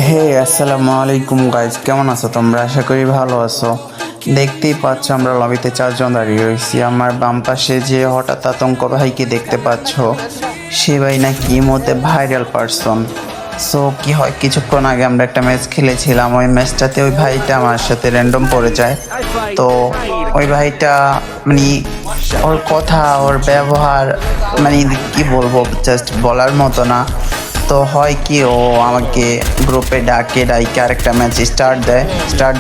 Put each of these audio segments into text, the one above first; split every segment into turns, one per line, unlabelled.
হে আসসালামু আলাইকুম গাইজ, কেমন আছো তোমরা? আশা করি ভালো আছো। দেখতেই পাচ্ছ আমরা লবিতে 4 জন দাঁড়িয়ে রয়েছি। আমার বাম পাশে যে হঠাৎ আতঙ্ক ভাইকে দেখতে পাচ্ছ, সে ভাই নাকি মতে ভাইরাল পারসন। সো কি হয়, কিছুক্ষণ আগে আমরা একটা ম্যাচ খেলেছিলাম। ওই ম্যাচটাতে ওই ভাইটা আমার সাথে র্যান্ডম পড়ে যায়। তো ওই ভাইটা মানে ওর কথা, ওর ব্যবহার, মানে কি বলবো, জাস্ট বলার মতো না। তো হয় কি, ও আমাকে গ্রুপে ডাইকে আরেকটা ম্যাচ স্টার্ট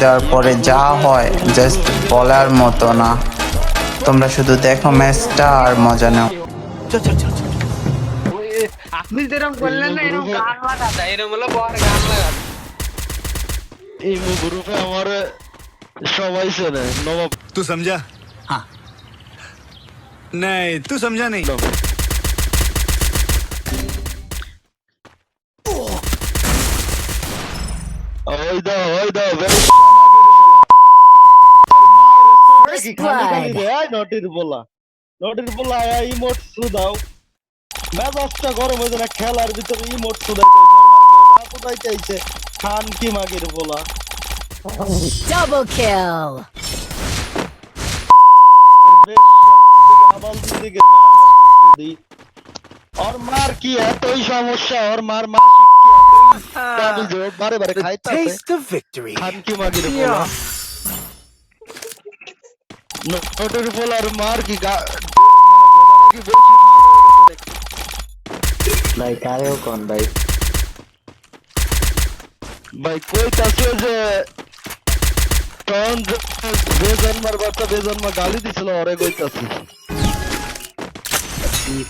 দেওয়ার পরে যা হয় জাস্ট বলার মতো না। তোমরা শুধু দেখো ম্যাচটা আর মজা নাও।
আপনি যেরকম করলেন না, এরকম গান লাগাতা, এরকম হলো বড় গান লাগাতা।
এই গ্রুপে আমার সবাই চেনে নবাব।
तू समझा? हाँ। नहीं, तू समझा नहीं।
ওই দাও কি খালি খালি রে নটির বলা ইমোট সুদাও মেজাজটা গরম হয়ে যায়। খেলার ভিতরে ইমোট সুদাই চাইছে খান কি মাগির বলা।
Double kill.
ওর মার কি এতই সমস্যা, ওর মার বারে বারে খাইতে খান কি মাগির বলা। নটের বলার মার কি
ভাই কারেও কোন ভাই
কইতাছে যে তখন বেজন্মার বাচ্চা বেজন্মা গালি দিছিল ওরে কইতাছি।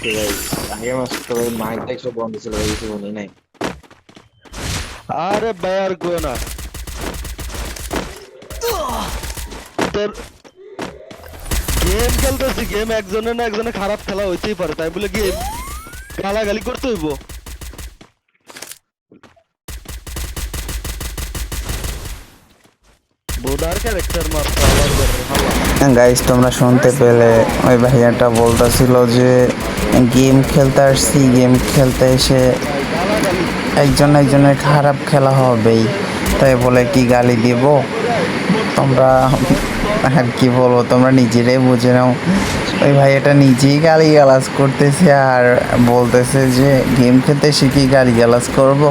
ভাই আগে মাস তো ভাই মাইক দেখছো বন্ধ ছিল ভাই, কিছু মনে নাই।
আরে বায়ার কো না তোর গেম খেলতেছি, গেম একজনে না একজনে খারাপ খেলা হইতেই পারে, তাই বলে গেম গালাগালি করতে হইব? বোদার ক্যারেক্টার মারতে আলাদা।
গাইজ তোমরা শুনতে পেলে, ওই ভাইয়াটা বলতেছিল যে গেম খেলতে আসছি, গেম খেলতে এসে একজনের খারাপ খেলা হবেই, তাই বলে কি গালি দিব? তোমরা আর কি বলবো, তোমরা নিজেরাই বুঝে নাও। ওই ভাইয়াটা নিজেই গালিগালাজ করতেছে আর বলতেছে যে গেম খেলতে এসে কি গালিগালাজ করবো।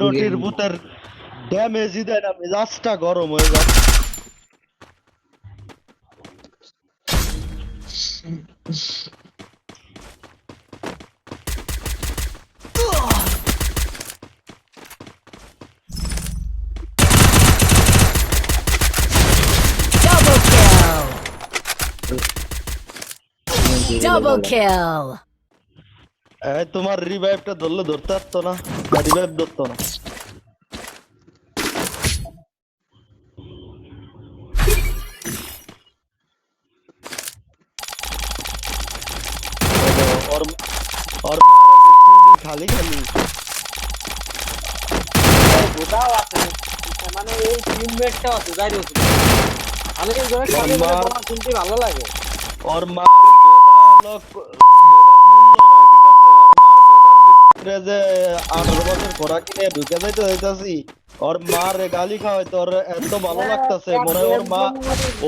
নটির বুতার ড্যামেজই দেয় না, মেজাজটা গরম হয়ে যায়।
Double kill.
তোমার রিভাইভটা ধরলে ধরতে পারতো না, রিভাইভ ধরতো না। খালি খালি
বোঝাও আছে, মানে এই টিমমেটটা আছে যাই রয়েছে। আমি কিন্তু শুনতে ভালো লাগে।
ওর মার মূল্য নয়, ঠিক আছে? ওর মার ভিতরে যে 18 বছর ঘোড়া কিনে ঢুকে যাইতে হইতাছি, ওর মার গালি খাওয়াই তোর এত ভালো লাগতেছে। মনে হয়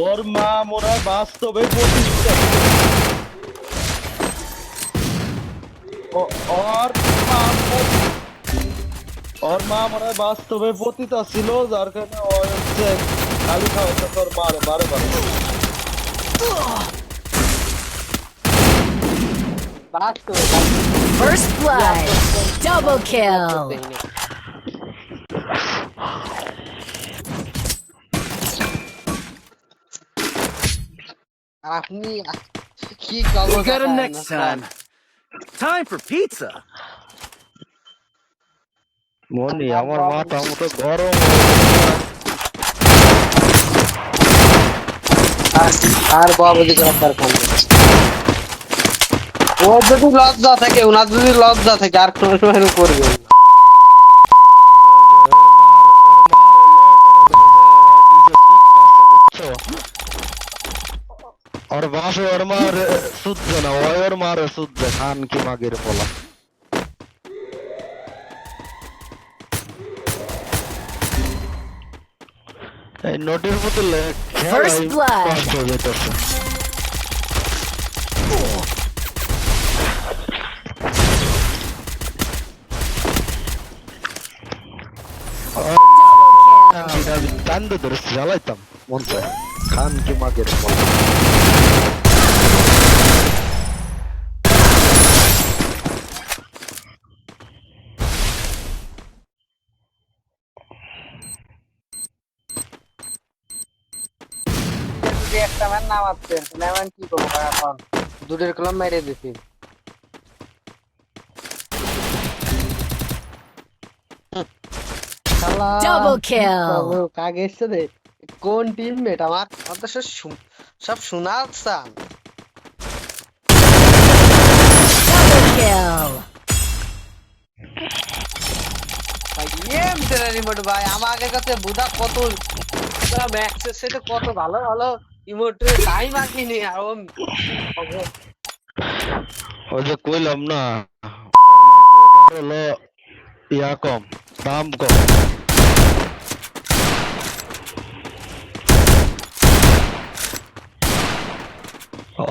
ওর মা মনে হয় বাস্তবে ওর মা মনে হয় বাস্তবে পতিতা ছিল, যার কারণে ও হচ্ছে গালি খাওয়াইতে তোর মারে বারে বারে।
First blood. Double kill.
আপনি কি
We'll get him next time. Time for pizza.
মনি আমার মাথা মতো গরম
আর বাবা দিকে রাখার কোন ও যদি লজ্জা থাকে, ওনার যদি লজ্জা থাকে আর কোনো সময় করবে।
ওর মা ওর বাপে ওর মার শুদ্ধ না, ওর মার শুদ্ধ খান কি মাগের পোলা। এই নটির বোতলে
First blood.
কষ্ট যেতেছে। আমি কান্দে ধরে জ্বালাইতাম মন চায়, খান কি মাগের পোলা।
যদি একটা ম্যান নামাচ্ছে ম্যান কি করবো ভাই এখন দুটের কলম মেরে দিছি শালা
Double kill.
বাবু, কাকে এসছে রে কোন টিমমেট আমার আমার তো সব শোনার চান
Double kill.
ভাই এম তেরা রিমোট ভাই আমার আগের কাছে বুদা কত ম্যাক্সের সাথে কত ভালো ভালো ইমোটের টাইম আঁকিনি আর ও
ওই যে কইলাম না, আমার বোধার হলো ইয়া কম, দাম কম।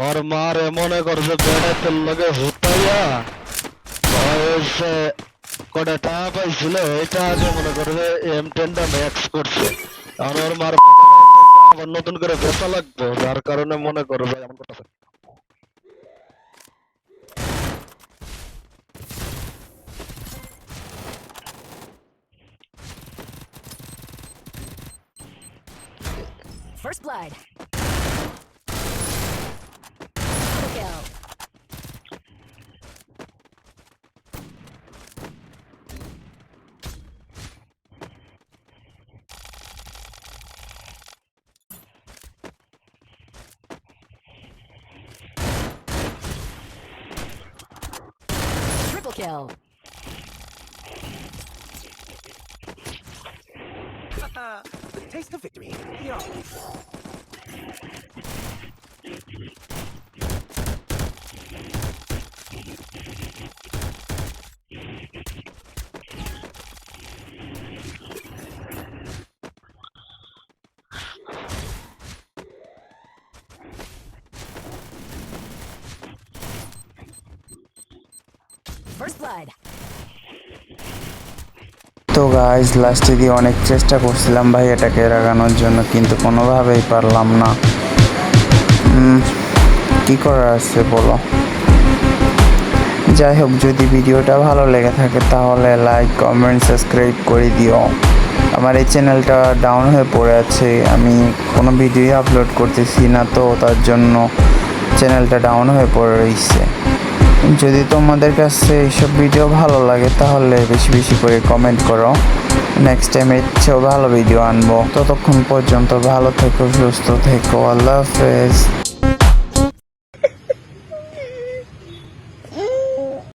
ওর মার মনে করছে বেড়াতে লগে হুতাইয়া এসে কটা টাকা পাইছিল, এটা আগে মনে করবে M10টা ম্যাক্স করছে। আর ওর মার আবার নতুন করে বেচা লাগবে, যার কারণে মনে করবে এমন করতেছে।
First blood. Double kill. Triple kill.
Taste of victory. Yeah.
First blood.
তো গাইজ লাস্টে দিয়ে অনেক চেষ্টা করছিলাম ভাই এটাকে রাগানোর জন্য, কিন্তু কোনোভাবেই পারলাম না। কি করার আছে বলো। যাই হোক, যদি ভিডিওটা ভালো লেগে থাকে তাহলে লাইক কমেন্ট সাবস্ক্রাইব করে দিও। আমার এই চ্যানেলটা ডাউন হয়ে পড়ে আছে, আমি কোনো ভিডিও আপলোড করতেছি না, তো তার জন্য চ্যানেলটা ডাউন হয়ে পড়ে রয়েছে। যদি তোমাদের কাছে এইসব ভিডিও ভালো লাগে তাহলে বেশি বেশি করে কমেন্ট করো, নেক্সট টাইম এর চেয়েও ভালো ভিডিও আনবো। ততক্ষণ পর্যন্ত ভালো থেকো, সুস্থ থেকো, আল্লাহ হাফেজ।